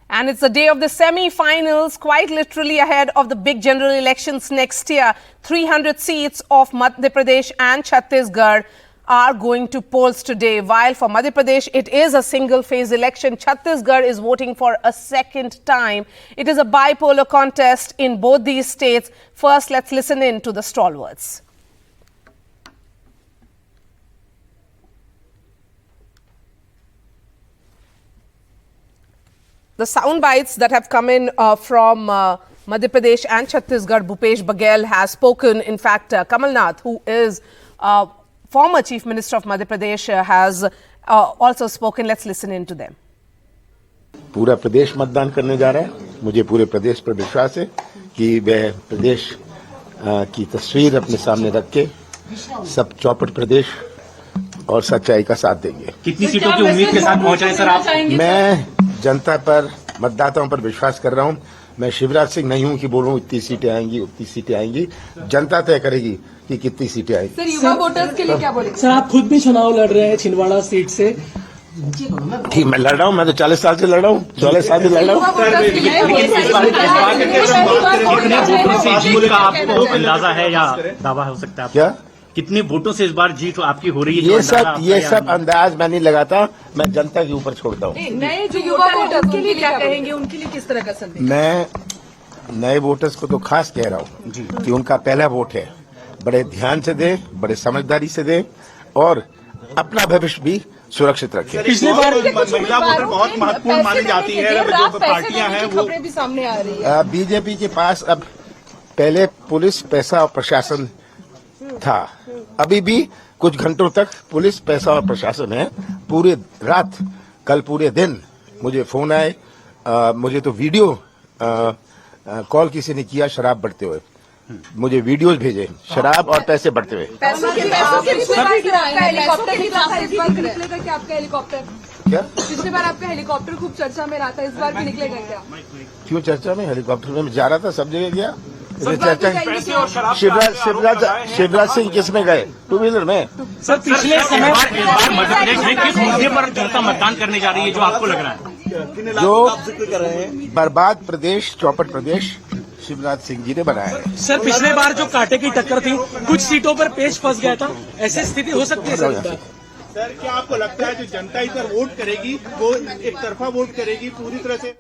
And it's the day of the semi-finals, quite literally ahead of the big general elections next year. 300 seats of Madhya Pradesh and Chhattisgarh are going to polls today. While for Madhya Pradesh, it is a single-phase election. Chhattisgarh is voting for a second time. It is a bipolar contest in both these states. First, let's listen in to the stalwarts. The sound bites that have come in from Madhya Pradesh and Chhattisgarh, Bhupesh Baghel has spoken. In fact, Kamal Nath, who is former Chief Minister of Madhya Pradesh, has also spoken. Let's listen in to them. पूरा प्रदेश मतदान करने जा रहा है। मुझे पूरे प्रदेश पर विश्वास है कि वह प्रदेश की तस्वीर अपने सामने रख के सब चौपट प्रदेश और सच्चाई का साथ देंगे। कितनी सीटों की उम्मीद के साथ पहुंच रहे हैं सर आप? मैं जनता पर, मतदाताओं पर विश्वास कर रहा हूं। मैं शिवराज सिंह नहीं हूं कि बोलूं इतनी सीटें आएंगी, उतनी सीटें आएंगी। जनता तय करेगी कि कितनी सीटें आएंगी। सर, युवा वोटर्स के लिए क्या बोलेंगे? सर, आप खुद भी चुनाव लड़ रहे हैं छिंदवाड़ा सीट से। ठीक, मैं लड़ रहा हूं। मैं तो 40 साल से लड़ रहा हूं, 40 साल से लड़ रहा हूं। आपको अंदाजा है या दावा हो सकता है? क्या कितने वोटों से इस बार जीत आपकी हो रही है? ये सब अंदाज मैं नहीं लगाता, मैं जनता के ऊपर छोड़ता हूँ। नए जो युवा वोटर्स के लिए क्या कहेंगे, उनके लिए किस तरह का संदेश? मैं नए वोटर्स को तो खास कह रहा हूँ कि उनका पहला वोट है, बड़े ध्यान से दें, बड़े समझदारी से दें और अपना भविष्य भी सुरक्षित रखें। पिछली बार महिला वोटर बहुत महत्वपूर्ण मानी जाती है, जो पार्टियां हैं वो खबरें भी सामने आ रही है। बीजेपी के पास अब पहले पुलिस, पैसा और प्रशासन था, अभी भी कुछ घंटों तक पुलिस, पैसा और प्रशासन है। पूरे रात, कल पूरे दिन मुझे फोन आए, मुझे तो वीडियो कॉल किसी ने किया शराब बढ़ते हुए, मुझे वीडियोस भेजे शराब और पैसे बढ़ते हुए। हेलीकॉप्टर क्या पिछली बार आपका हेलीकॉप्टर खूब चर्चा में रहा था, इस बार भी निकलेगा क्या? क्यों चर्चा में? हेलीकॉप्टर में जा रहा था, सब जगह गया। चर्चा शिवराज सिंह किस में गए? टू व्हीलर में। सर, पिछले समय मध्य प्रदेश में किस मुद्दे पर जनता मतदान करने जा रही है जो आपको लग रहा है? जो बर्बाद प्रदेश, चौपट प्रदेश शिवराज सिंह जी ने बनाया है। सर, पिछले बार जो कांटे की टक्कर थी, कुछ सीटों पर पेच फंस गया था, ऐसी स्थिति हो सकती है सर? सर, क्या आपको लगता है जो जनता इस पर वोट करेगी वो एक तरफा वोट करेगी पूरी तरह से?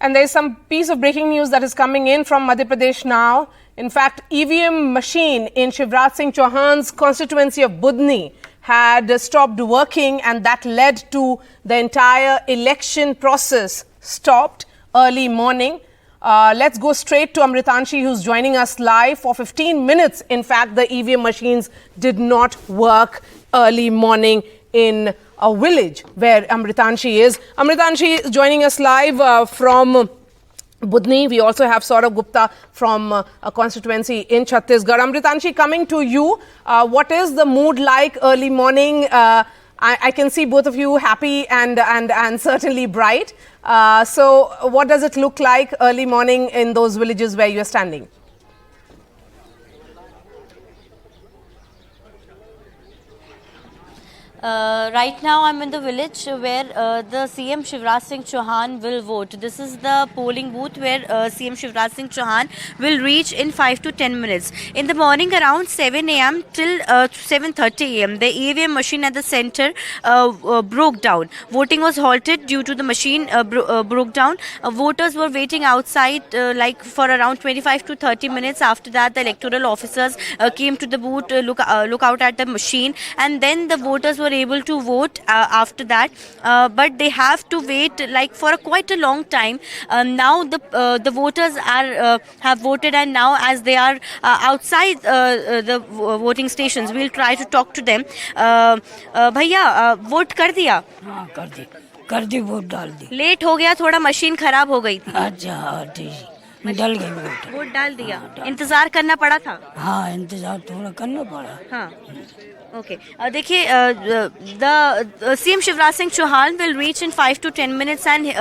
And there is some piece of breaking news that is coming in from Madhya Pradesh now. In fact, EVM machine in Shivraj Singh Chauhan's constituency of Budni had stopped working, and that led to the entire election process stopped early morning. Let's go straight to Amritanshi, who's joining us live for 15 minutes. In fact, the EVM machines did not work early morning in a village where Amritanshi is. Amritanshi is joining us live from Budni. We also have Saurabh Gupta from a constituency in Chhattisgarh. Amritanshi, coming to you, what is the mood like early morning? I can see both of you happy and certainly bright. So what does it look like early morning in those villages where you are standing? Right now I'm in the village where the CM Shivraj Singh Chauhan will vote. This is the polling booth where CM Shivraj Singh Chauhan will reach in 5 to 10 minutes. In the morning around 7 a.m. till 7:30 a.m. the EVM machine at the center broke down. Voting was halted due to the machine broke down. Voters were waiting outside like for around 25 to 30 minutes. After that the electoral officers came to the booth, look out at the machine, and then the voters were able to vote after that, but they have to wait like for quite a long time. Now the voters are have voted, and now as they are outside the voting stations, we'll try to talk to them. भैया, vote कर दिया? हाँ, कर दी vote डाल दी। Late हो गया थोड़ा, machine खराब हो गई थी। अच्छा, डल गई वोट डाल दिया। इंतजार करना पड़ा था? हाँ, इंतजार थोड़ा करना पड़ा। हाँ, Okay. देखिए the CM Shivraj Singh Chauhan will reach in 5 to 10 minutes, and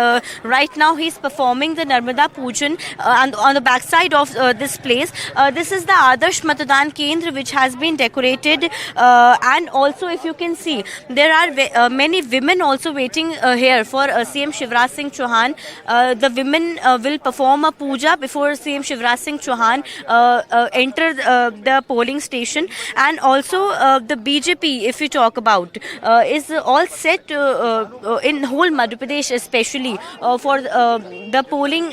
right now he is performing the Narmada Pujan on the backside of this place. This is the Adarsh Matadan Kendra, which has been decorated, and also if you can see, there are many women also waiting here for CM Shivraj Singh Chauhan. The women will perform a puja before CM Shivraj Singh Chauhan enter the polling station, and also the BJP, if we talk about, is all set in whole Madhya Pradesh, especially for the polling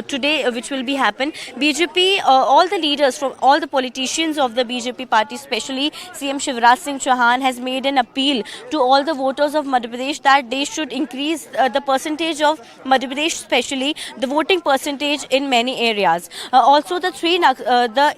today, which will be happen. BJP, all the leaders from all the politicians of the BJP party, especially CM Shivraj Singh Chauhan, has made an appeal to all the voters of Madhya Pradesh that they should increase the percentage of Madhya Pradesh, especially the voting percentage in many areas. Also, the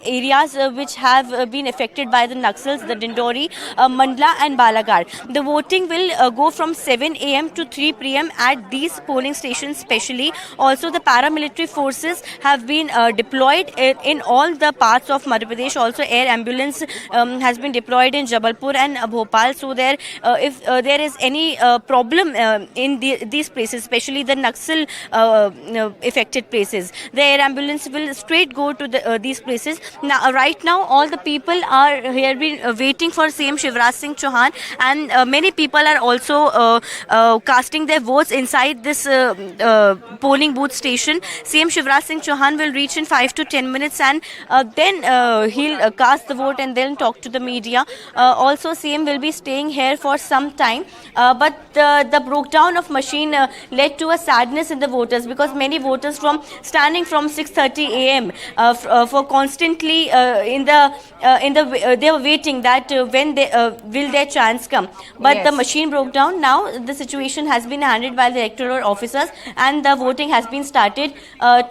areas which have been affected by the Naxals, the Dindori, Mandla and Balaghar. The voting will go from 7 a.m. to 3 p.m. at these polling stations specially. Also, the paramilitary forces have been deployed in all the parts of Madhya Pradesh. Also, air ambulance has been deployed in Jabalpur and Bhopal. So, if there is any problem in these places, especially the Naxal affected places, the air ambulance will straight go to these places. Now, right now, all the people are here waiting for CM Shivraj Singh Chauhan, and many people are also casting their votes inside this polling booth station. CM Shivraj Singh Chauhan will reach in 5 to 10 minutes, and then he'll cast the vote and then talk to the media. Also, CM will be staying here for some time, but the breakdown of machine led to a sadness in the voters, because many voters from standing from 6:30 a.m. For constantly they were waiting that when they will their chance come, but Yes. the machine broke down. Now the situation has been handled by the electoral officers, and the voting has been started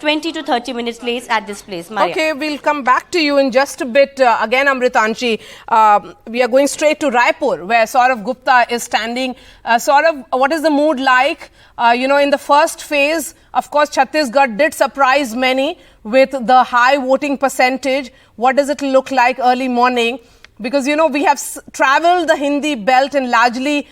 20 to 30 minutes late at this place. Maria. Okay, we'll come back to you in just a bit. Again, Amritanshi, we are going straight to Raipur, where Saurav Gupta is standing. Saurav, what is the mood like? In the first phase, of course, Chhattisgarh did surprise many with the high voting percentage. What does it look like early morning? Because, we have traveled the Hindi belt, and largely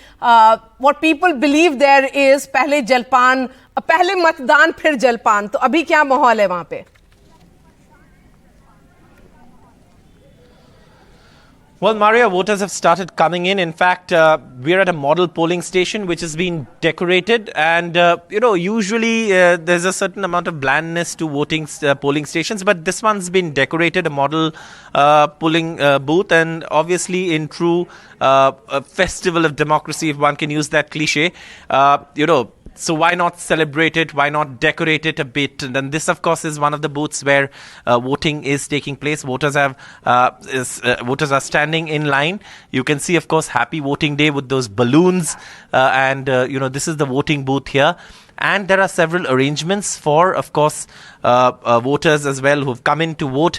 what people believe there is पहले जलपान, पहले मतदान फिर जलपान. तो अभी क्या माहौल है वहाँ पे? Well, Maria, voters have started coming in. In fact, we're at a model polling station which has been decorated. And, usually there's a certain amount of blandness to polling stations. But this one's been decorated, a model polling booth. And obviously, in true a festival of democracy, if one can use that cliche, so why not celebrate it? Why not decorate it a bit? And then this, of course, is one of the booths where voting is taking place. Voters are standing in line. You can see, of course, Happy Voting Day with those balloons. This is the voting booth here. And there are several arrangements for, of course, voters as well who've come in to vote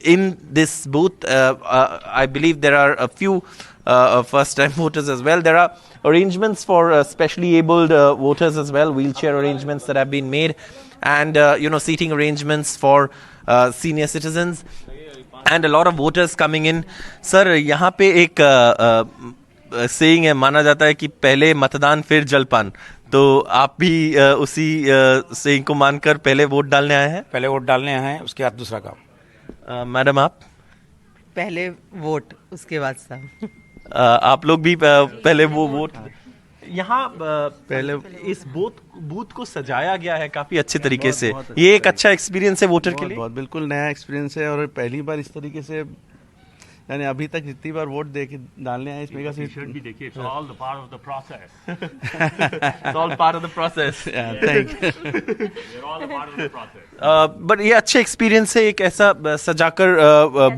in this booth. I believe there are a few first-time voters as well. There are arrangements for specially abled voters as well, wheelchair arrangements that have been made, and seating arrangements for senior citizens, and a lot of voters coming in. Sir, यहाँ पे एक saying है, माना जाता है कि पहले मतदान फिर जलपान. तो आप भी उसी saying को मानकर पहले वोट डालने आए हैं? पहले वोट डालने आए हैं, उसके बाद दूसरा काम. मैडम, आप? पहले वोट, उसके बाद सब. आप लोग भी पहले वो वोट. यहाँ पहले इस बूथ को सजाया गया है काफी अच्छे तरीके से. ये एक अच्छा एक्सपीरियंस है वोटर के लिए. बहुत बिल्कुल नया एक्सपीरियंस है, और पहली बार इस तरीके से, यानी अभी तक जितनी बार वोट डालने आए इसमें का टी-शर्ट भी देखिए. It's all the part of the process. It's all part of the process. Yeah, thank you. We're all a part of the process. But ये अच्छे एक्सपीरियंस है, एक ऐसा सजाकर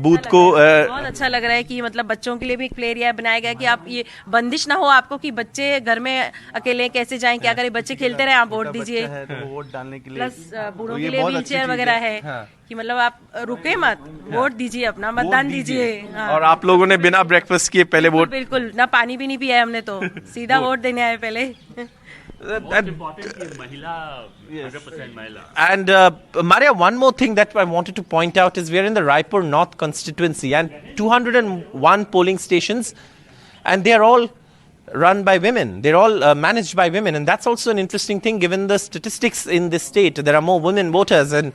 बूथ को. बहुत अच्छा लग रहा है कि मतलब बच्चों के लिए भी एक प्ले एरिया बनाया गया कि आप ये बंदिश ना हो आपको कि बच्चे घर में अकेले कैसे जाएं, क्या करें, बच्चे खेलते रहे, आप वोट दीजिए. वोट डालने के लिए प्लस बूढ़ों के लिए व्हील चेयर वगैरह है कि मतलब आप रुके मत, वोट दीजिए, अपना मतदान दीजिए. और आप लोगों ने बिना ब्रेकफास्ट किए पहले वोट. बिल्कुल, ना पानी भी नहीं पिया है हमने, तो सीधा वोट देने आए पहले. And Maria, one more thing that I wanted to point out is we are in the Raipur North constituency and 201 polling stations, and they are all run by women. They're all managed by women, and that's also an interesting thing given the statistics in this state. There are more women voters, and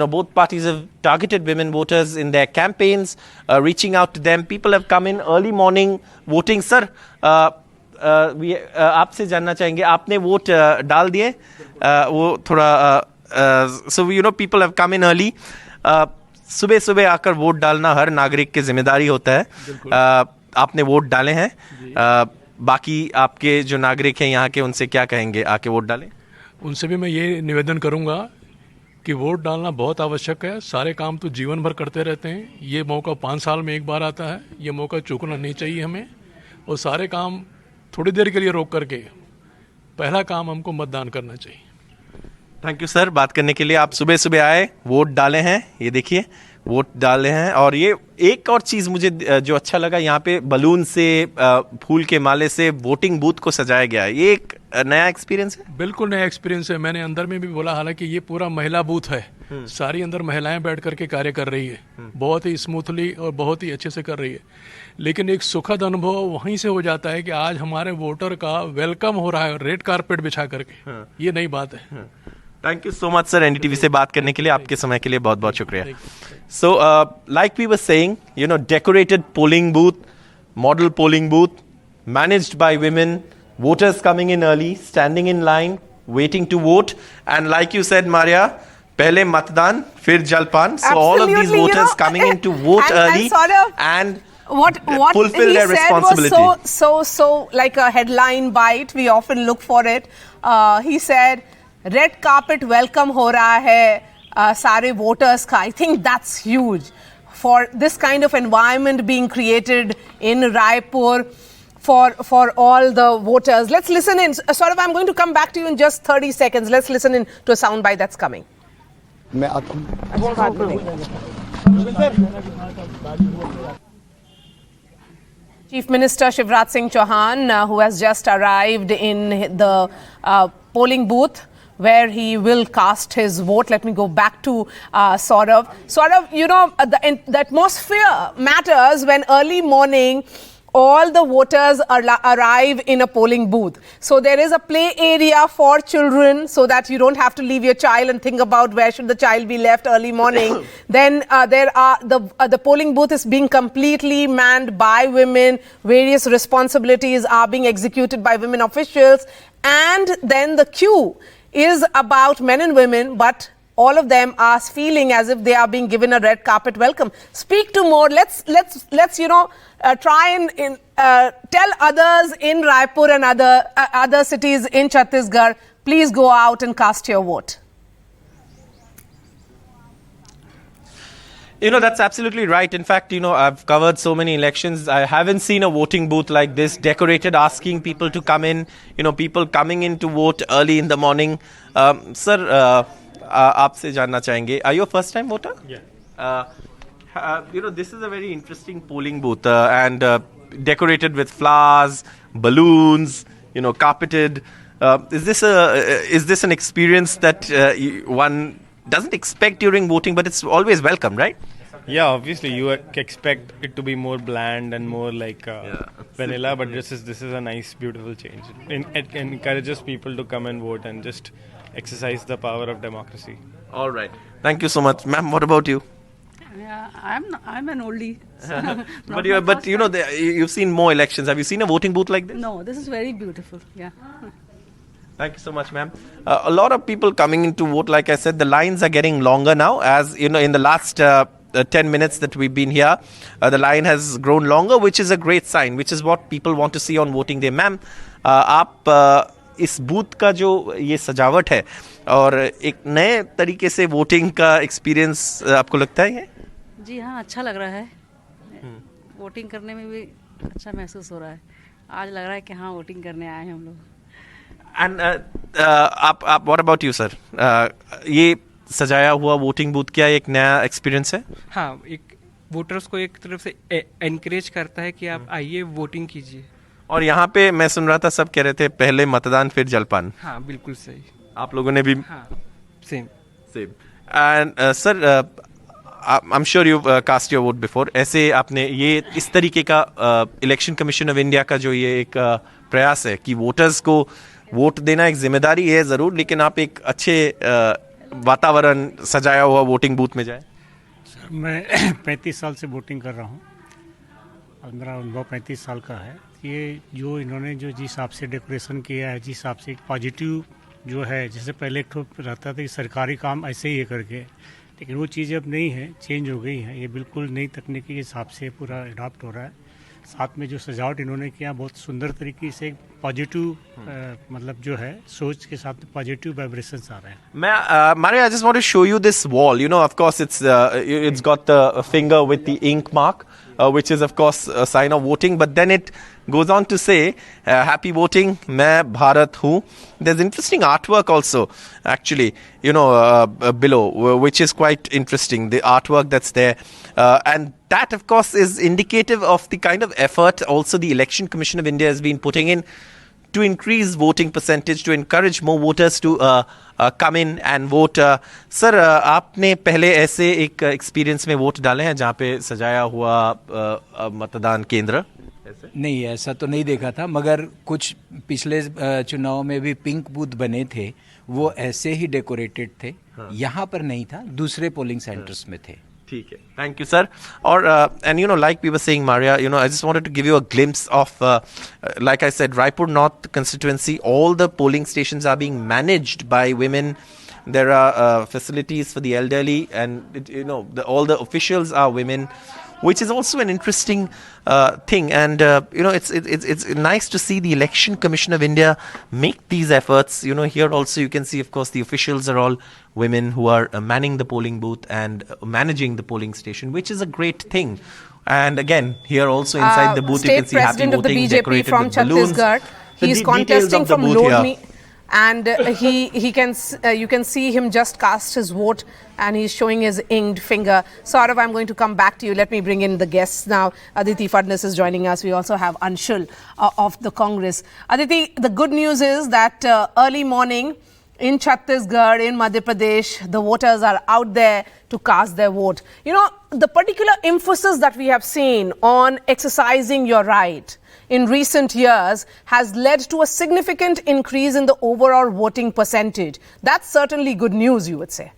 both parties have targeted women voters in their campaigns, reaching out to them. People have come in early morning voting. Sir, आपसे जानना चाहेंगे, आपने vote डाल दिए? वो थोड़ा so people have come in early. सुबह सुबह आकर वोट डालना हर नागरिक की जिम्मेदारी होता है. आपने वोट डाले हैं. बाकी आपके जो नागरिक हैं यहाँ के, उनसे क्या कहेंगे? आके वोट डालें. उनसे भी मैं ये निवेदन करूँगा कि वोट डालना बहुत आवश्यक है. सारे काम तो जीवन भर करते रहते हैं. ये मौका 5 साल में एक बार आता है. ये मौका चूकना नहीं चाहिए हमें. और सारे काम थोड़ी देर के लिए रोक करके पहला काम हमको मतदान करना चाहिए. थैंक यू सर, बात करने के लिए. आप सुबह सुबह आए, वोट डाले हैं. ये देखिए, वोट डाले हैं. और ये एक और चीज़ मुझे जो अच्छा लगा, यहाँ पे बलून से, फूल के माले से वोटिंग बूथ को सजाया गया है. ये एक नया एक्सपीरियंस है. बिल्कुल नया एक्सपीरियंस है. मैंने अंदर में भी बोला, हालांकि ये पूरा महिला बूथ है. सारी अंदर महिलाएं बैठ करके कार्य कर रही है. बहुत ही स्मूथली और बहुत ही अच्छे से कर रही है. लेकिन एक सुखद अनुभव वहीं से हो जाता है कि आज हमारे वोटर का वेलकम हो रहा है रेड कारपेट बिछा करके. ये नई बात है. Thank you so much sir, NDTV से बात करने के लिए. आपके समय के लिए बहुत बहुत शुक्रिया. So like we were saying, decorated polling booth, model polling booth, managed by women, voters coming in early, standing in line, waiting to vote. And like you said, Maria, pehle matdan, fir jalpan. So all of these voters coming in to vote early and what fulfill their responsibility. Was so like a headline bite. We often look for it. He said, "Red carpet welcome ho raha hai sare voters ka." I think that's huge for this kind of environment being created in Raipur for all the voters. Let's listen in. I'm going to come back to you in just 30 seconds. Let's listen in to a soundbite that's coming. Chief Minister Shivraj Singh Chauhan, who has just arrived in the polling booth where he will cast his vote. Let me go back to Saurav. Saurav, the atmosphere matters when early morning all the voters arrive in a polling booth. So there is a play area for children so that you don't have to leave your child and think about where should the child be left early morning. Then there are the polling booth is being completely manned by women. Various responsibilities are being executed by women officials. And then the queue is about men and women, but all of them are feeling as if they are being given a red carpet welcome. Speak to more. Let's try and tell others in Raipur and other cities in Chhattisgarh, please go out and cast your vote. That's absolutely right. In fact, I've covered so many elections. I haven't seen a voting booth like this, decorated, asking people to come in, people coming in to vote early in the morning. Sir, आपसे जानना चाहेंगे, are you a first time voter? Yeah. This is a very interesting polling booth and decorated with flowers, balloons, carpeted. Is this an experience that one doesn't expect during voting, but it's always welcome, right? Yeah, obviously you expect it to be more bland and more like vanilla, but this is a nice, beautiful change. It encourages people to come and vote and just exercise the power of democracy. All right. Thank you so much. Ma'am, what about you? Yeah, I'm an oldie. But you've seen more elections. Have you seen a voting booth like this? No, this is very beautiful. Yeah. Thank you so much, ma'am. A lot of people coming in to vote. Like I said, the lines are getting longer now. As in the last 10 minutes that we've been here, the line has grown longer, which is a great sign, which is what people want to see on voting day. Ma'am, आप इस booth का जो ये सजावट है और एक नए तरीके से वोटिंग का एक्सपीरियंस आपको लगता है? जी हाँ, अच्छा लग रहा है. वोटिंग करने में भी अच्छा महसूस हो रहा है. आज लग रहा है कि हाँ, वोटिंग करने आए हैं हम लोग. एंड आप व्हाट अबाउट यू सर? ये सजाया हुआ वोटिंग बूथ क्या एक नया एक्सपीरियंस है? हाँ, एक वोटर्स को एक तरफ से एनकरेज करता है कि आप आइए वोटिंग कीजिए. और यहाँ पे मैं सुन रहा था सब कह रहे थे पहले मतदान फिर जलपान. हाँ बिल्कुल सही. आप लोगों ने भी same. And sir I'm sure you've cast your vote before. ऐसे आपने ये इस तरीके का इलेक्शन कमीशन ऑफ इंडिया का जो ये एक प्रयास है कि वोटर्स को वोट देना एक जिम्मेदारी है ज़रूर, लेकिन आप एक अच्छे वातावरण सजाया हुआ वोटिंग बूथ में जाए. सर मैं 35 साल से वोटिंग कर रहा हूँ. मेरा अनुभव 35 साल का है. ये जो इन्होंने जो जिस हिसाब से डेकोरेशन किया है, जिस हिसाब से पॉजिटिव जो है, जैसे पहले एक रहता था कि सरकारी काम ऐसे ही है करके, लेकिन वो चीज़ें अब नहीं है, चेंज हो गई हैं. ये बिल्कुल नई तकनीकी के हिसाब से पूरा अडॉप्ट हो रहा है. साथ में जो सजावट इन्होंने किया बहुत सुंदर तरीके से, पॉजिटिव मतलब जो है सोच के साथ पॉजिटिव वाइब्रेशंस आ रहे हैं. मैं Maria, I just want to show you this wall. You know, of course, it's got the finger with the ink mark, which is of course a sign of voting. But then it goes on to say, "Happy voting, मैं भारत हूँ." There's interesting artwork also, actually, you know, below, which is quite interesting. The artwork that's there, and that, of course, is indicative of the kind of effort also the Election Commission of India has been putting in to increase voting percentage, to encourage more voters to come in and vote. Sir, आपने पहले ऐसे एक experience में vote डाले हैं जहाँ पे सजाया हुआ मतदान केंद्र? नहीं, ऐसा तो नहीं देखा था, मगर कुछ पिछले चुनाव में भी पिंक बूथ बने थे, वो ऐसे ही डेकोरेटेड थे. यहाँ पर नहीं था, दूसरे पोलिंग सेंटर्स में थे. ठीक है, thank you sir. Or and you know, like we were saying, Maria, you know, I just wanted to give you a glimpse of like I said, Raipur North constituency, all the polling stations are being managed by women. There are facilities for the elderly, and you know, all the officials are women, which is also an interesting thing. And you know, it's nice to see the Election Commission of India make these efforts. You know, here also you can see, of course, the officials are all women who are manning the polling booth and managing the polling station, which is a great thing. And again, here also inside the booth, you can see happy voting, State President of the BJP decorated from with balloons. Chhattisgarh. He's contesting from Lodmi. And you can see him just cast his vote, and he's showing his inked finger. Saurav, I'm going to come back to you. Let me bring in the guests now. Aditi Fadnas is joining us. We also have Anshul of the Congress. Aditi, the good news is that early morning in Chhattisgarh, in Madhya Pradesh, the voters are out there to cast their vote. You know, the particular emphasis that we have seen on exercising your right in recent years has led to a significant increase in the overall voting percentage. That's certainly good news, you would say.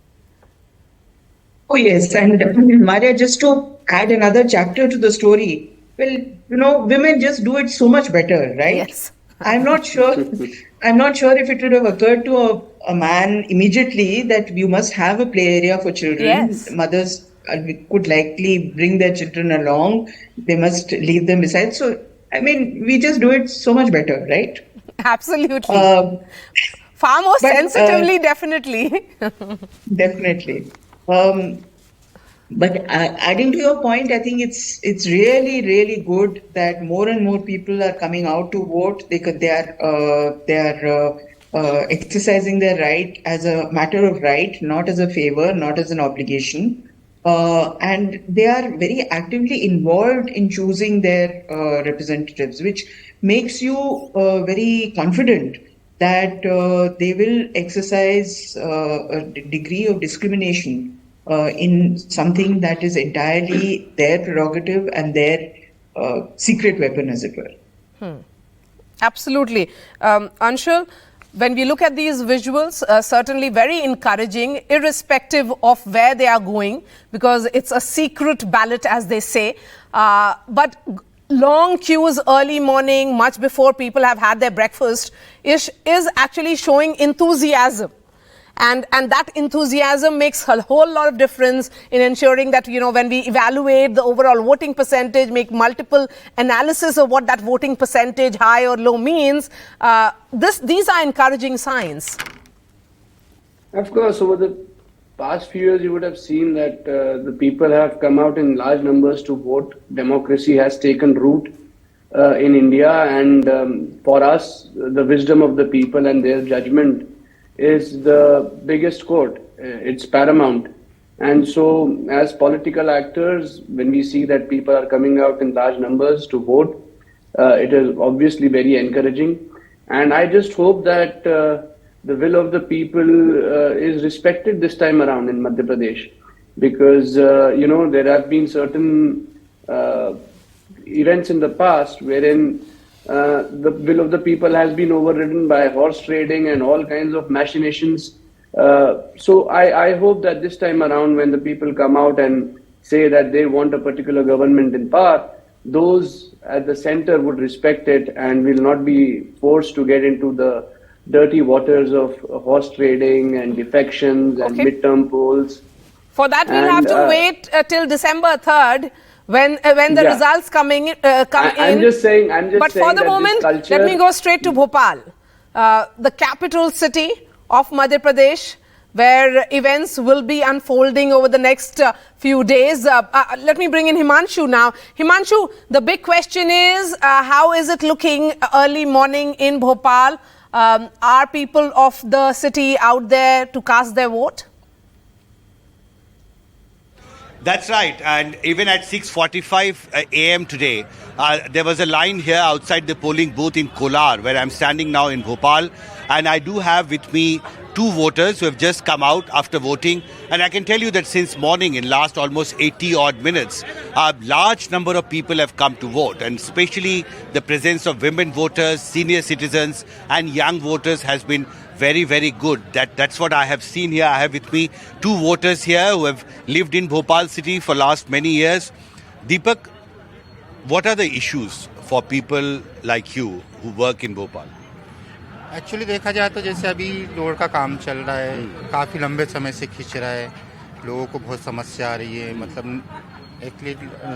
Oh, yes. And Maria, just to add another chapter to the story, well, you know, women just do it so much better, right? Yes. I'm not sure if it would have occurred to a man immediately that you must have a play area for children. Yes. Mothers could likely bring their children along. They must leave them beside. So, I mean, we just do it so much better, right? Absolutely. Far more sensitively, definitely. Definitely. But adding to your point, I think it's really, really good that more and more people are coming out to vote. They are exercising their right as a matter of right, not as a favor, not as an obligation. And they are very actively involved in choosing their representatives, which makes you very confident that they will exercise a degree of discrimination in something that is entirely their prerogative and their secret weapon, as it were. Absolutely. Anshul, when we look at these visuals, certainly very encouraging, irrespective of where they are going, because it's a secret ballot, as they say. But long queues early morning, much before people have had their breakfast, is actually showing enthusiasm. And that enthusiasm makes a whole lot of difference in ensuring that, you know, when we evaluate the overall voting percentage, make multiple analysis of what that voting percentage, high or low, means, these are encouraging signs. Of course, over the past few years, you would have seen that the people have come out in large numbers to vote. Democracy has taken root in India, and for us, the wisdom of the people and their judgment is the biggest court. It's paramount. And so as political actors, when we see that people are coming out in large numbers to vote, It is obviously very encouraging. And I just hope that the will of the people is respected this time around in Madhya Pradesh. Because, there have been certain events in the past wherein the will of the people has been overridden by horse trading and all kinds of machinations. So I hope that this time around, when the people come out and say that they want a particular government in power, those at the center would respect it and will not be forced to get into the dirty waters of horse trading and defections and midterm polls. For that, we'll have to wait till December 3rd. When the results come in. I'm just saying but for the moment, let me go straight to Bhopal, the capital city of Madhya Pradesh, where events will be unfolding over the next few days. Let me bring in Himanshu now. Himanshu, the big question is, how is it looking early morning in Bhopal? Are people of the city out there to cast their vote? That's right, and even at 6:45 a.m. today, there was a line here outside the polling booth in Kolar, where I'm standing now in Bhopal, and I do have with me two voters who have just come out after voting, and I can tell you that since morning, in last almost 80 odd minutes, a large number of people have come to vote, and especially the presence of women voters, senior citizens and young voters has been very, very good. That's what I have seen here. I have with me two voters here who have lived in Bhopal city for last many years. Deepak, what are the issues for people like you who work in Bhopal? Actually देखा जाए तो जैसे अभी road का काम चल रहा है, काफ़ी लंबे समय से खींच रहा है, लोगों को बहुत समस्या आ रही है, मतलब एक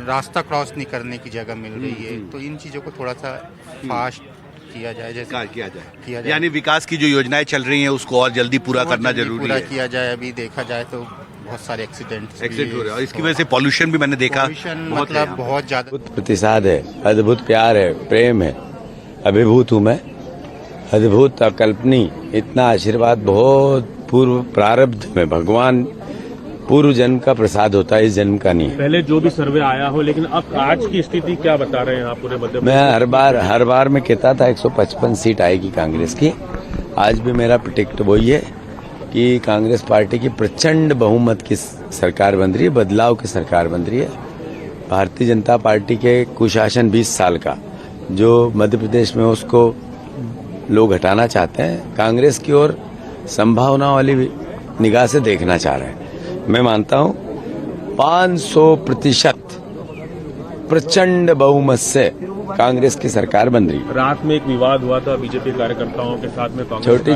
रास्ता क्रॉस नहीं करने की जगह मिल रही है, तो इन चीज़ों को थोड़ा सा फास्ट किया जाए, जैसे किया जाए यानी विकास की जो योजनाएं चल रही हैं उसको और जल्दी पूरा करना जरूरी है। पूरा किया जाए। अभी देखा जाए तो बहुत सारे एक्सीडेंट हो रहे हैं और इसकी वजह से पॉल्यूशन भी मैंने देखा मतलब बहुत ज्यादा। प्रतिसाद है, अद्भुत प्यार है, प्रेम है, अभिभूत हूँ मैं, अद्भुत अकल्पनीय, इतना आशीर्वाद बहुत पूर्व प्रारब्ध में भगवान पूर्व जन्म का प्रसाद होता है, इस जन्म का नहीं। पहले जो भी सर्वे आया हो, लेकिन अब आज की स्थिति क्या बता रहे हैं आप पूरे मध्य प्रदेश? मैं हर बार मैं कहता था 155 सीट आएगी कांग्रेस की। आज भी मेरा प्रेडिक्ट वही है कि कांग्रेस पार्टी की प्रचंड बहुमत की सरकार बन रही है, बदलाव की सरकार बन रही है। भारतीय जनता पार्टी के कुशासन 20 साल का जो मध्य प्रदेश में उसको लोग हटाना चाहते हैं, कांग्रेस की ओर संभावना वाली निगाह से देखना चाह रहे हैं। मैं मानता हूं 500% प्रचंड बहुमत से कांग्रेस की सरकार बन रही है। रात में एक विवाद हुआ था बीजेपी कार्यकर्ताओं के साथ में, छोटी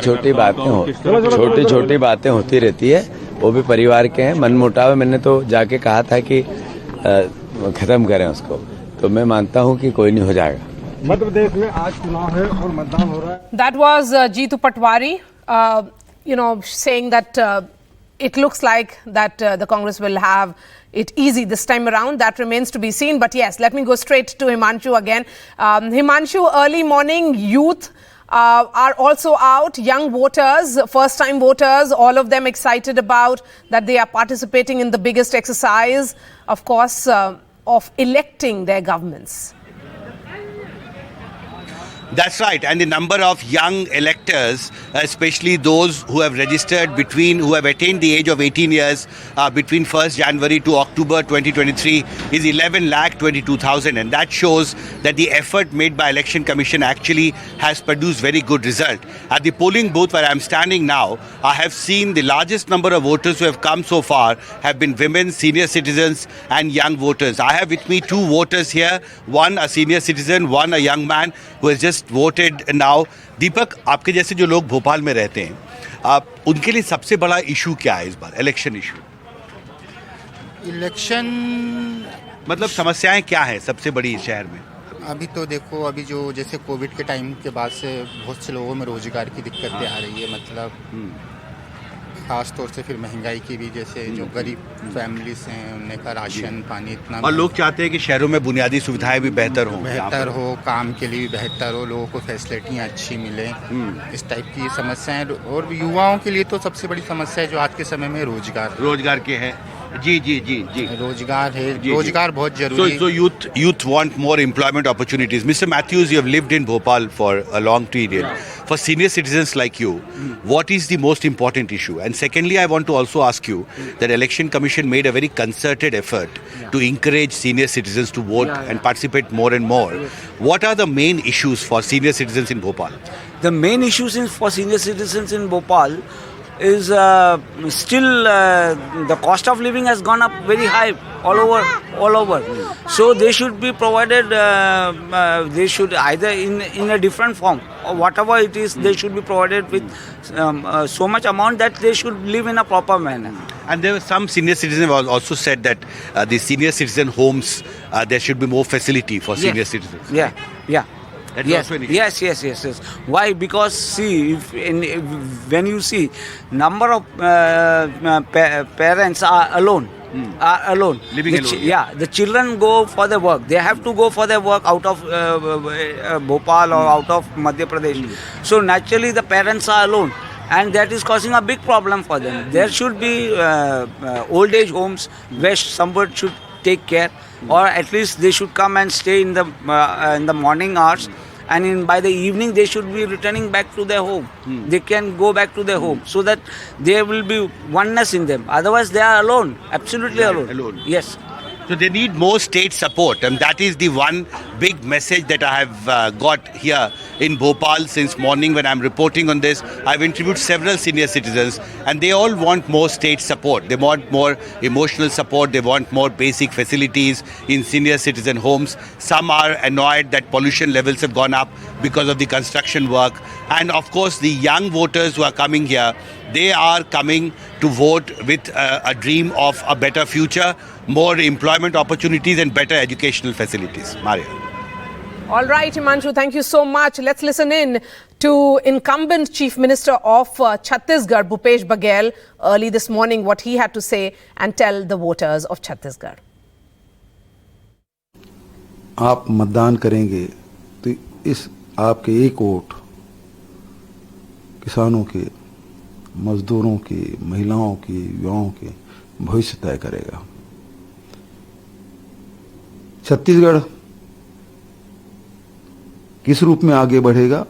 छोटी बातें होती रहती है, वो भी परिवार के हैं, मनमुटाव। मैंने तो जाके कहा था कि खत्म करें उसको, तो मैं मानता हूं कि कोई नहीं हो जाएगा। मध्य प्रदेश में आज चुनाव है और मतदान हो रहा है। That was Jeetu Patwari, saying that it looks like that the Congress will have it easy this time around. That remains to be seen. But yes, let me go straight to Himanshu again. Himanshu, early morning youth are also out, young voters, first-time voters, all of them excited about that they are participating in the biggest exercise, of course, of electing their governments. That's right, and the number of young electors, especially those who have registered who have attained the age of 18 years between 1st January to October 2023 is 11,22,000, and that shows that the effort made by Election Commission actually has produced very good result. At the polling booth where I'm standing now, I have seen the largest number of voters who have come so far have been women, senior citizens and young voters. I have with me two voters here, one a senior citizen, one a young man who has just voted now. दीपक, आपके जैसे जो लोग भोपाल में रहते हैं, उनके लिए सबसे बड़ा इशू क्या है इस बार, इलेक्शन इशू? इलेक्शन मतलब समस्याएं क्या है सबसे बड़ी शहर में? अभी तो देखो, अभी जो जैसे कोविड के टाइम के बाद से बहुत से लोगों में रोजगार की दिक्कतें आ रही है, मतलब खास तौर से फिर महंगाई की भी, जैसे जो गरीब फैमिलीज हैं उनने का राशन पानी इतना, और लोग चाहते हैं कि शहरों में बुनियादी सुविधाएं भी बेहतर हो, काम के लिए भी बेहतर हो, लोगों को फैसिलिटियाँ अच्छी मिले, इस टाइप की समस्याएं। और युवाओं के लिए तो सबसे बड़ी समस्या है जो आज के समय में रोजगार के है। जी रोजगार है, रोजगार बहुत जरूरी है। So youth want more employment opportunities. Mr. Matthews, you have lived in Bhopal for a long period. For senior citizens like you, what is the most important issue? And secondly, I want to also ask you that Election Commission made a very concerted effort to encourage senior citizens to vote and participate more and more. What are the main issues for senior citizens in Bhopal? The main issues for senior citizens in Bhopal is still the cost of living has gone up very high all over. So they should be provided. They should either in a different form or whatever it is. They should be provided with so much amount that they should live in a proper manner. And there were some senior citizens who also said that the senior citizen homes there should be more facility for senior citizens. Yeah. Yes. Yes. Why? Because see, when you see number of parents are alone. Living alone. The children go for their work. They have to go for their work out of Bhopal or out of Madhya Pradesh. So naturally, the parents are alone, and that is causing a big problem for them. There should be old age homes where somebody should take care, or at least they should come and stay in the morning hours, and by the evening they should be returning back to their home. They can go back to their home so that there will be oneness in them. Otherwise they are alone, absolutely alone. Yes. So they need more state support, and that is the one big message that I have got here in Bhopal since morning when I'm reporting on this. I've interviewed several senior citizens, and they all want more state support. They want more emotional support. They want more basic facilities in senior citizen homes. Some are annoyed that pollution levels have gone up because of the construction work. And of course, the young voters who are coming here, they are coming to vote with a dream of a better future, more employment opportunities and better educational facilities. Maria. All right, Himanshu, thank you so much. Let's listen in to incumbent Chief Minister of Chhattisgarh, Bhupesh Baghel, early this morning, what he had to say and tell the voters of Chhattisgarh. आप मतदान करेंगे तो इस आपके एक vote किसानों के, मजदूरों की, महिलाओं की, युवाओं के भविष्य तय करेगा। छत्तीसगढ़ किस रूप में आगे बढ़ेगा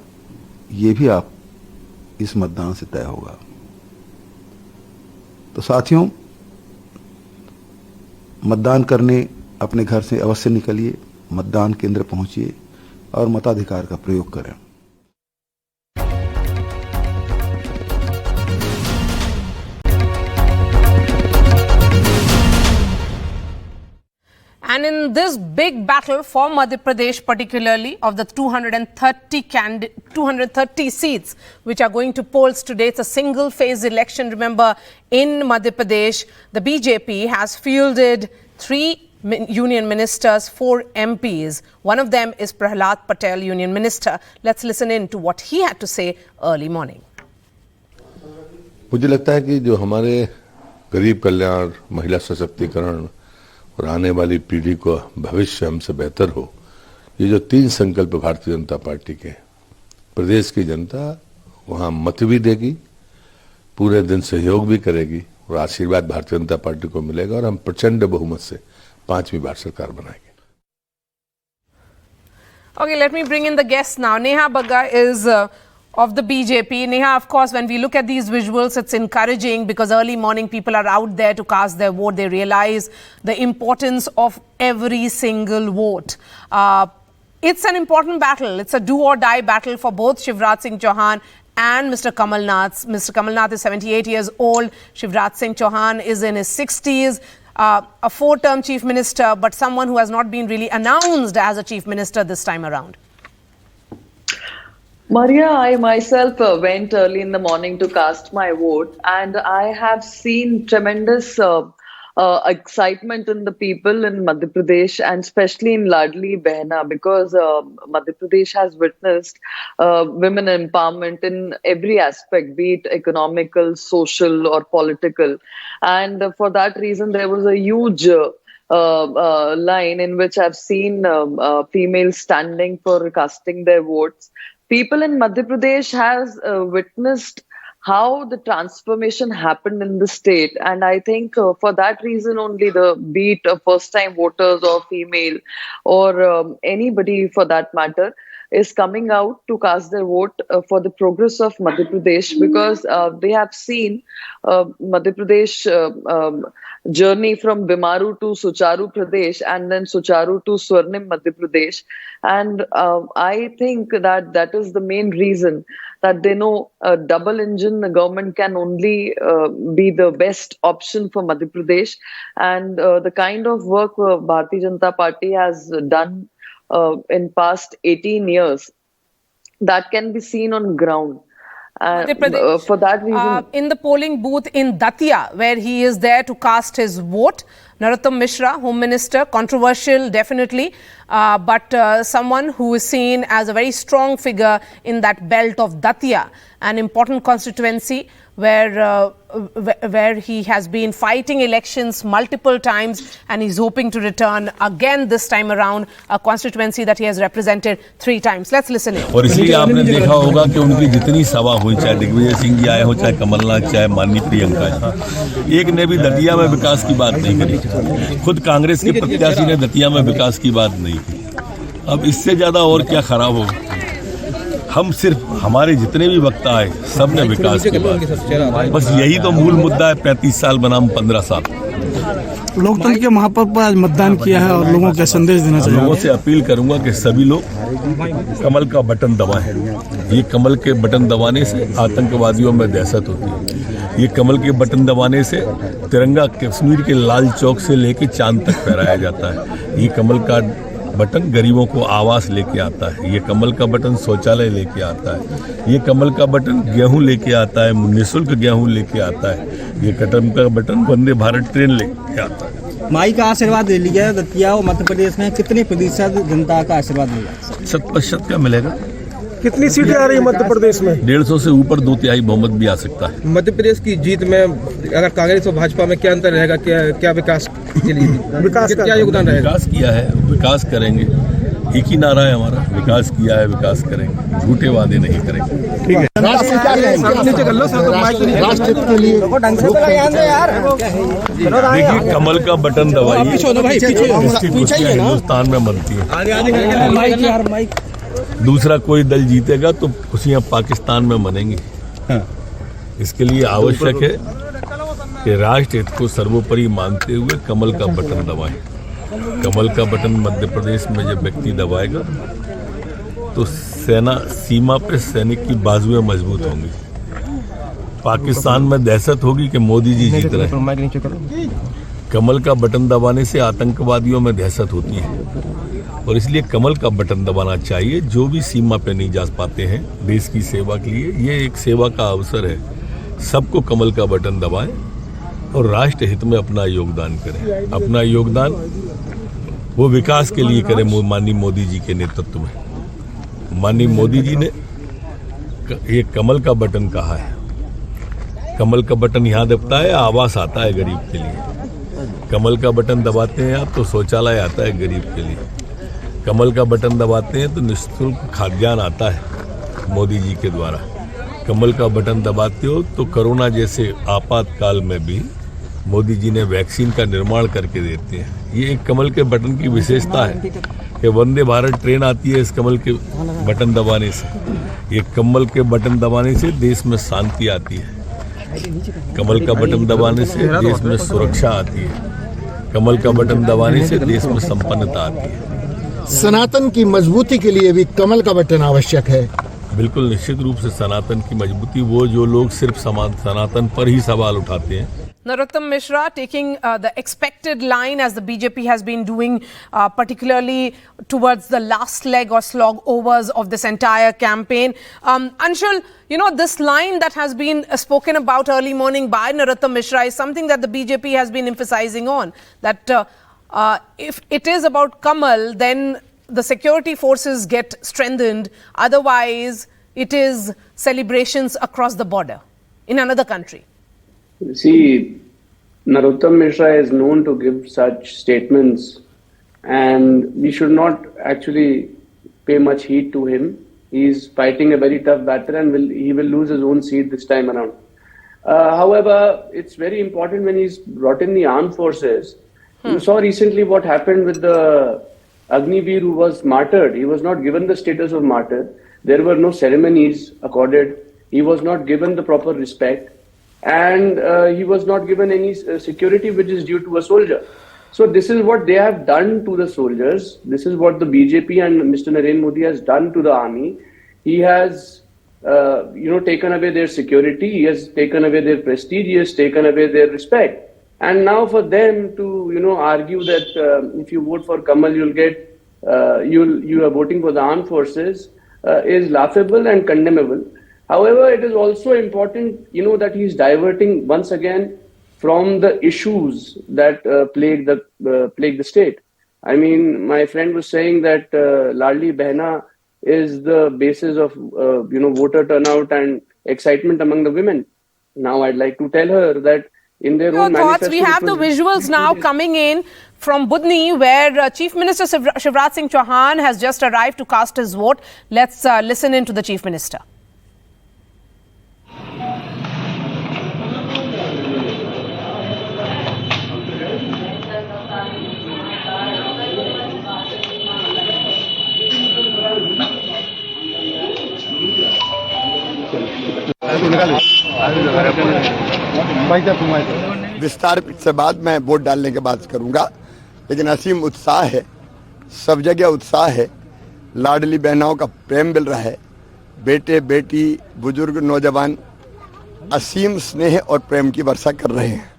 ये भी आप इस मतदान से तय होगा। तो साथियों, मतदान करने अपने घर से अवश्य निकलिए, मतदान केंद्र पहुंचिए और मताधिकार का प्रयोग करें। And in this big battle for Madhya Pradesh, particularly of the 230 seats which are going to polls today, it's a single-phase election. Remember, in Madhya Pradesh, the BJP has fielded 3 union ministers, 4 MPs. One of them is Prahlad Patel, union minister. Let's listen in to what he had to say early morning. मुझे लगता है कि जो हमारे गरीब कल्याण, महिला सशक्तिकरण और आने वाली पीढ़ी को भविष्य हमसे बेहतर हो, ये जो 3 संकल्प भारतीय जनता पार्टी के, प्रदेश की जनता वहां मत भी देगी, पूरे दिन सहयोग भी करेगी और आशीर्वाद भारतीय जनता पार्टी को मिलेगा और हम प्रचंड बहुमत से 5वीं बार सरकार बनाएंगे। Okay, let me bring in the guests now. Neha Bagga is of the BJP. Neha, of course, when we look at these visuals, it's encouraging because early morning people are out there to cast their vote. They realize the importance of every single vote. It's an important battle. It's a do-or-die battle for both Shivraj Singh Chauhan and Mr. Kamal Nath. Mr. Kamal Nath is 78 years old. Shivraj Singh Chauhan is in his 60s. A 4-term chief minister, but someone who has not been really announced as a chief minister this time around. Maria, I myself went early in the morning to cast my vote, and I have seen tremendous excitement in the people in Madhya Pradesh, and especially in Ladli Behna, because Madhya Pradesh has witnessed women empowerment in every aspect, be it economical, social or political. And for that reason, there was a huge line in which I've seen females standing for casting their votes. People in Madhya Pradesh has witnessed how the transformation happened in the state. And I think for that reason only, the be it first time voters or female or anybody for that matter is coming out to cast their vote for the progress of Madhya Pradesh, because they have seen Madhya Pradesh journey from Bimaru to Sucharu Pradesh and then Sucharu to Swarnim Madhya Pradesh. And I think that that is the main reason that they know a double engine government can only be the best option for Madhya Pradesh. And the kind of work Bharatiya Janata Party has done in past 18 years, that can be seen on ground. For that reason, in the polling booth in Datia, where he is there to cast his vote, Narottam Mishra, Home Minister, controversial definitely, but someone who is seen as a very strong figure in that belt of Datia, an important constituency where he has been fighting elections multiple times, and he's hoping to return again this time around, a constituency that he has represented 3 times. Let's listen in. और इसलिए आपने देखा होगा कि उनकी जितनी सभा हुई, चाहे दिग्विजय सिंह जी आए हो, चाहे कमलनाथ, चाहे माननीय प्रियंका जी, एक ने भी दतिया में विकास की बात नहीं करी। खुद कांग्रेस के प्रत्याशी ने दतिया में विकास की बात नहीं की। अब इससे ज्यादा और क्या खराब होगा? हम सिर्फ हमारे जितने भी वक्ता आए सब ने विकास की बात, बस यही तो मूल मुद्दा है। 35 साल बनाम 15 साल। लोकतंत्र के महापर्व पर आज मतदान किया है और लोगों को संदेश देना चाहिए। लोगों से अपील करूंगा कि सभी लोग कमल का बटन दबाएं। ये कमल के बटन दबाने से आतंकवादियों में दहशत होती है। ये कमल के बटन दबाने से तिरंगा कश्मीर के लाल चौक से लेके चांद तक फहराया जाता है। ये कमल का बटन गरीबों को आवास लेके आता है। ये कमल का बटन शौचालय लेके आता है। ये कमल का बटन गेहूं लेके आता है, निःशुल्क गेहूं लेके आता है। ये कमल का बटन वंदे भारत ट्रेन लेके आता है। माई का आशीर्वाद ले लिया दतिया और मध्य प्रदेश में कितने प्रतिशत जनता का आशीर्वाद मिला? 100% का मिलेगा। कितनी सीटें आ रही है मध्य प्रदेश में? 150 से ऊपर 2/3 बहुमत भी आ सकता है। मध्य प्रदेश की जीत में अगर कांग्रेस और भाजपा में क्या अंतर रहेगा? क्या विकास के लिए विकास क्या योगदान रहेगा? विकास किया है, विकास करेंगे। एक ही नारा है हमारा, विकास किया है, विकास करेंगे। झूठे वादे नहीं करेंगे। ठीक है। देखिए, कमल का बटन दबाइए, हिंदुस्तान में बनती है। दूसरा कोई दल जीतेगा तो खुशियां पाकिस्तान में मनेंगी। इसके लिए आवश्यक है कि राष्ट्र हित को सर्वोपरि मानते हुए कमल का बटन दबाएं। कमल का बटन मध्य प्रदेश में जब व्यक्ति दबाएगा तो सेना सीमा पे सैनिक की बाजुएं मजबूत होंगी। पाकिस्तान में दहशत होगी कि मोदी जी जीत रहे हैं। कमल का बटन दबाने से आतंकवादियों में दहशत होती है और इसलिए कमल का बटन दबाना चाहिए। जो भी सीमा पे नहीं जा पाते हैं देश की सेवा के लिए, ये एक सेवा का अवसर है। सबको कमल का बटन दबाएं और राष्ट्र हित में अपना योगदान करें। अपना योगदान वो विकास के लिए करें माननीय मोदी जी के नेतृत्व में। माननीय मोदी जी ने ये कमल का बटन कहा है। कमल का बटन यहाँ दबता है, आवास आता है गरीब के लिए। कमल का बटन दबाते हैं आप तो शौचालय आता है गरीब के लिए। कमल का बटन दबाते हैं तो निःशुल्क खाद्यान्न आता है मोदी जी के द्वारा। कमल का बटन दबाते हो तो कोरोना जैसे आपातकाल में भी मोदी जी ने वैक्सीन का निर्माण करके देते हैं। ये एक कमल के बटन की विशेषता है कि वंदे भारत ट्रेन आती है इस कमल के बटन दबाने से। ये कमल के बटन दबाने से देश में शांति आती है। कमल का बटन दबाने से देश में सुरक्षा आती है। कमल का बटन दबाने से देश में संपन्नता आती है। सनातन की मजबूती के लिए भी कमल का बटन आवश्यक है। बिल्कुल निश्चित रूप से सनातन की मजबूती, वो जो लोग सिर्फ सनातन पर ही सवाल उठाते हैं। Narottam Mishra taking the expected line as the BJP has been doing particularly towards the last leg or slog overs of this entire campaign. Anshul, you know, this line that has been spoken about early morning by Narottam Mishra is something that the BJP has been emphasizing on, that if it is about Kamal, then the security forces get strengthened. Otherwise, it is celebrations across the border in another country. See, Narottam Mishra is known to give such statements, and we should not actually pay much heed to him. He's fighting a very tough battle and he will lose his own seat this time around. However, it's very important when he's brought in the armed forces. You saw recently what happened with the Agniveer who was martyred. He was not given the status of martyr. There were no ceremonies accorded. He was not given the proper respect. And he was not given any security which is due to a soldier. So this is what they have done to the soldiers. This is what the BJP and Mr. Narendra Modi has done to the army. He has, taken away their security. He has taken away their prestige. He has taken away their respect. And now for them to, argue that if you vote for Kamal, you'll get, you are voting for the armed forces is laughable and condemnable. However, it is also important, that he is diverting once again from the issues that plague the state. I mean, my friend was saying that Ladli Behna is the basis of voter turnout and excitement among the women. Now, I'd like to tell her that in their own manifesto, we have the visuals now coming in from Budni, where Chief Minister Shivraj Singh Chauhan has just arrived to cast his vote. Let's listen in to the Chief Minister. विस्तार से बाद मैं vote डालने के बाद करूंगा, लेकिन असीम उत्साह है, सब जगह उत्साह है, लाडली बहनाओं का प्रेम मिल रहा है, बेटे बेटी बुजुर्ग नौजवान असीम स्नेह और प्रेम की वर्षा कर रहे हैं.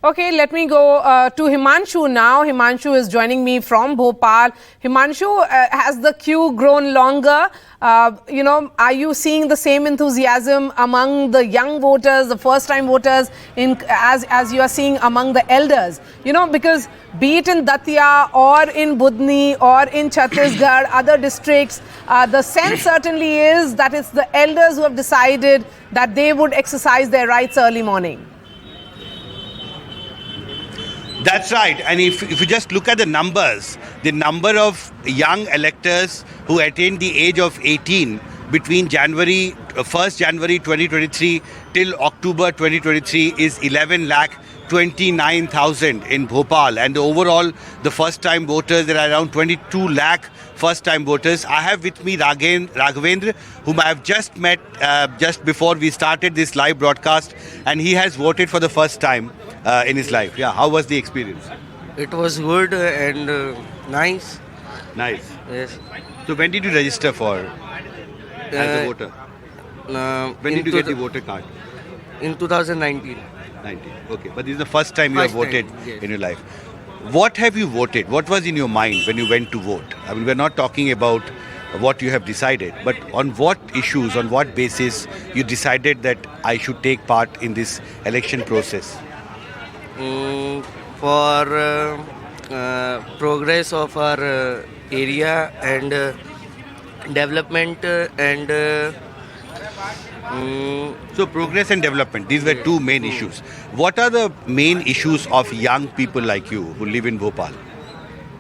Okay, let me go to Himanshu now. Himanshu is joining me from Bhopal. Himanshu, has the queue grown longer? Are you seeing the same enthusiasm among the young voters, the first-time voters, as you are seeing among the elders? Because be it in Datia or in Budni or in Chhattisgarh, other districts, the sense certainly is that it's the elders who have decided that they would exercise their rights early morning. That's right. And if you just look at the numbers, the number of young electors who attained the age of 18 between 1st January 2023 till October 2023 is 11,29,000 in Bhopal. And overall, the first-time voters, there are around 22 lakh first-time voters. I have with me Raghavendra, whom I have just met just before we started this live broadcast, and he has voted for the first time in his life. Yeah, how was the experience? It was good and nice. Nice. Yes. So when did you register for as a voter? When did you get the voter card? In 2019. 19. Okay, but this is the first time you have voted in your life. What have you voted? What was in your mind when you went to vote? I mean, we're not talking about what you have decided, but on what issues, on what basis you decided that I should take part in this election process? For progress of our area and development and so progress and development, these were two main issues. What are the main issues of young people like you who live in Bhopal?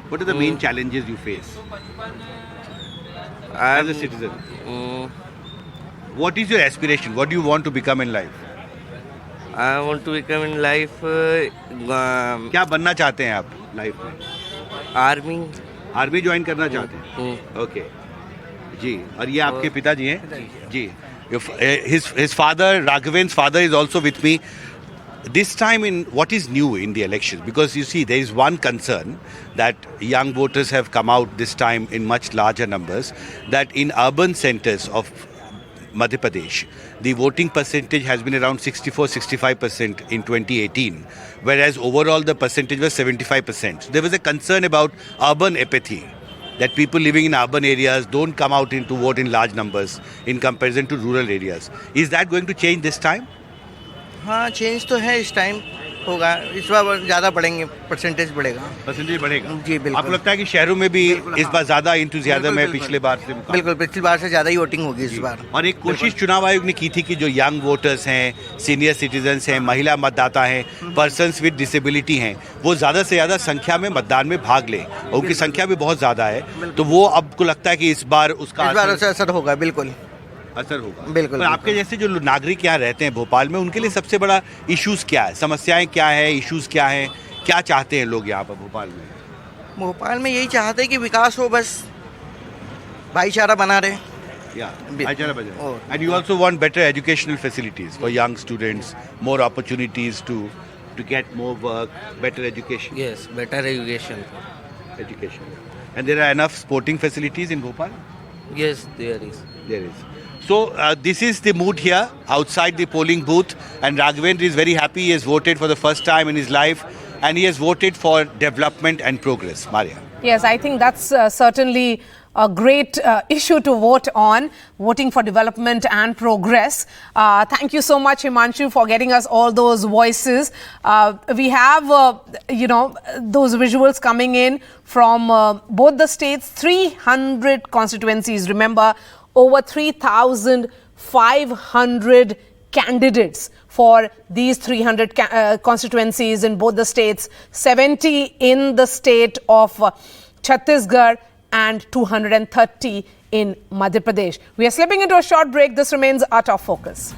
What are the main challenges you face as a citizen? What is your aspiration? What do you want to become in life? I want to become in life. क्या बनना चाहते हैं आप life में? Army. Army join करना चाहते हैं? Okay जी. और ये आपके पिताजी हैं? जी. His father, Raghaven's father, is also with me. This time, in what is new in the elections? Because you see, there is one concern that young voters have come out this time in much larger numbers, that in urban centers of Madhya Pradesh, the voting percentage has been around 64-65% in 2018, whereas overall the percentage was 75%. So there was a concern about urban apathy, that people living in urban areas don't come out to vote in large numbers in comparison to rural areas. Is that going to change this time? हाँ, change तो है इस time. होगा, इस बार ज़्यादा बढ़ेंगे, percentage बढ़ेगा। Percentage बढ़ेगा जी बिल्कुल। आपको लगता है कि शहरों में भी इस बार ज्यादा इंतुजियाज्म है पिछले बार से? बिल्कुल, पिछली बार से ज़्यादा ही वोटिंग होगी इस बार। और एक कोशिश चुनाव आयोग ने की थी कि जो यंग वोटर्स हैं, सीनियर सिटीजन्स हैं, महिला मतदाता हैं, पर्सन्स विद डिसेबिलिटी हैं, वो ज़्यादा से ज़्यादा संख्या में मतदान में भाग लें, और उनकी संख्या भी बहुत ज़्यादा है, तो वो आपको लगता है कि इस बार उसका असर होगा? बिल्कुल असर होगा। बिल्कुल। पर आपके जैसे जो नागरिक यहाँ रहते हैं भोपाल में, उनके लिए सबसे बड़ा इश्यूज क्या है, समस्याएं क्या है, इश्यूज क्या हैं, क्या चाहते हैं लोग यहाँ पर भोपाल में? भोपाल में यही चाहते हैं कि विकास हो, बस भाईचारा बना रहे। And you also want better educational facilities for young students, more opportunities to get more work, better education. Yes, better education. And there are enough sporting facilities in Bhopal? Yes, there is. There is. So this is the mood here outside the polling booth, and Raghavendra is very happy. He has voted for the first time in his life, and he has voted for development and progress. Maria. Yes, I think that's certainly a great issue to vote on, voting for development and progress. Thank you so much, Himanshu, for getting us all those voices. We have, those visuals coming in from both the states, 300 constituencies. Remember, over 3,500 candidates for these 300 constituencies in both the states, 70 in the state of Chhattisgarh and 230 in Madhya Pradesh. We are slipping into a short break. This remains our top focus.